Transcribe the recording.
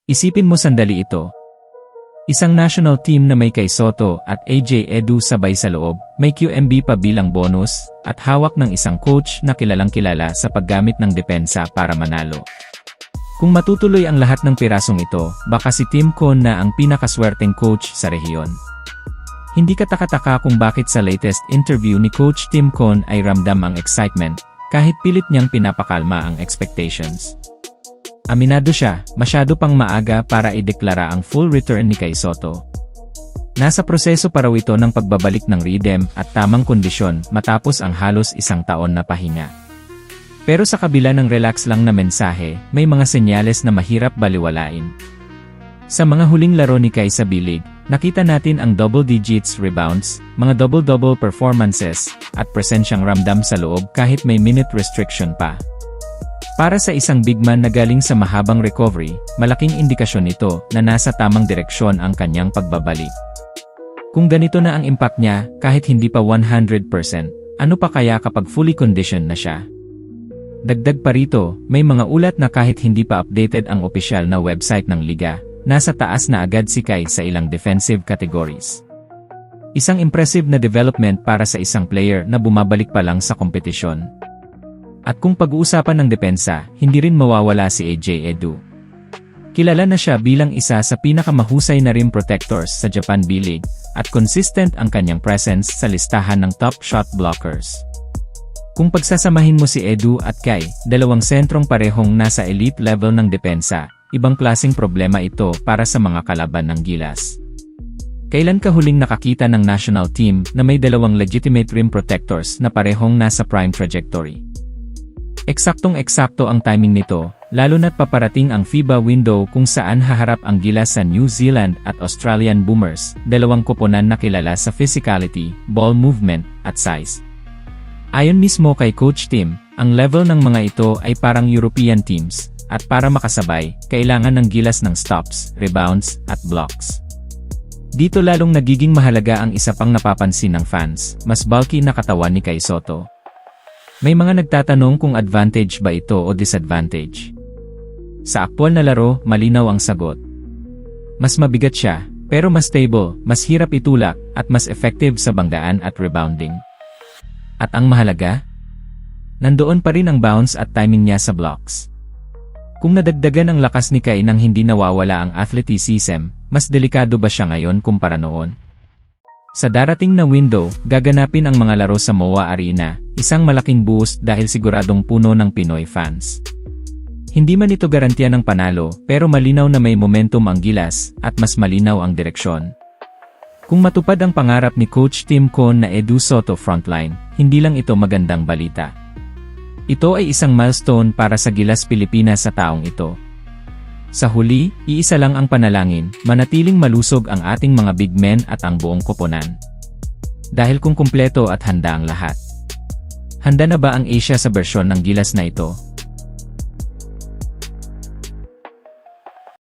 Isipin mo sandali ito. Isang national team na may kay Soto at AJ Edu sabay sa loob, may QMB pa bilang bonus, at hawak ng isang coach na kilalang-kilala sa paggamit ng depensa para manalo. Kung matutuloy ang lahat ng pirasong ito, baka si Tim Con na ang pinakaswerteng coach sa rehiyon. Hindi katakataka kung bakit sa latest interview ni Coach Tim Con ay ramdam ang excitement, kahit pilit niyang pinapakalma ang expectations. Aminado siya, masyado pang maaga para ideklara ang full return ni kay Soto. Nasa proseso pa raw ito ng pagbabalik ng rhythm at tamang kondisyon matapos ang halos isang taon na pahinga. Pero sa kabila ng relax lang na mensahe, may mga senyales na mahirap baliwalain. Sa mga huling laro ni Kai sa bilig, nakita natin ang double digits rebounds, mga double-double performances, at presensyang ramdam sa loob kahit may minute restriction pa. Para sa isang big man na galing sa mahabang recovery, malaking indikasyon ito na nasa tamang direksyon ang kanyang pagbabalik. Kung ganito na ang impact niya, kahit hindi pa 100%, ano pa kaya kapag fully conditioned na siya? Dagdag pa rito, may mga ulat na kahit hindi pa updated ang opisyal na website ng liga, nasa taas na agad si Kai sa ilang defensive categories. Isang impressive na development para sa isang player na bumabalik pa lang sa kompetisyon. At kung pag-uusapan ng depensa, hindi rin mawawala si AJ Edu. Kilala na siya bilang isa sa pinakamahusay na rim protectors sa Japan B-League, at consistent ang kanyang presence sa listahan ng top shot blockers. Kung pagsasamahin mo si Edu at Kai, dalawang sentrong parehong nasa elite level ng depensa, ibang klaseng problema ito para sa mga kalaban ng Gilas. Kailan ka huling nakakita ng national team na may dalawang legitimate rim protectors na parehong nasa prime trajectory? Eksaktong-eksakto ang timing nito, lalo na't paparating ang FIBA window kung saan haharap ang Gilas sa New Zealand at Australian Boomers, dalawang koponan na kilala sa physicality, ball movement, at size. Ayon mismo kay Coach Tim, ang level ng mga ito ay parang European teams, at para makasabay, kailangan ng Gilas ng stops, rebounds, at blocks. Dito lalong nagiging mahalaga ang isa pang napapansin ng fans, mas bulky na katawan ni Kai Soto. May mga nagtatanong kung advantage ba ito o disadvantage. Sa aktwal na laro, malinaw ang sagot. Mas mabigat siya, pero mas stable, mas hirap itulak, at mas effective sa banggaan at rebounding. At ang mahalaga? Nandoon pa rin ang bounce at timing niya sa blocks. Kung nadagdagan ang lakas ni Kai nang hindi nawawala ang athleticism, mas delikado ba siya ngayon kumpara noon? Sa darating na window, gaganapin ang mga laro sa MOA Arena, isang malaking boost dahil siguradong puno ng Pinoy fans. Hindi man ito garantiya ng panalo, pero malinaw na may momentum ang Gilas, at mas malinaw ang direksyon. Kung matupad ang pangarap ni Coach Tim Con na Edu Soto frontline, hindi lang ito magandang balita. Ito ay isang milestone para sa Gilas Pilipinas sa taong ito. Sa huli, iisa lang ang panalangin, manatiling malusog ang ating mga big men at ang buong koponan. Dahil kung kumpleto at handa ang lahat. Handa na ba ang Asia sa bersyon ng Gilas na ito?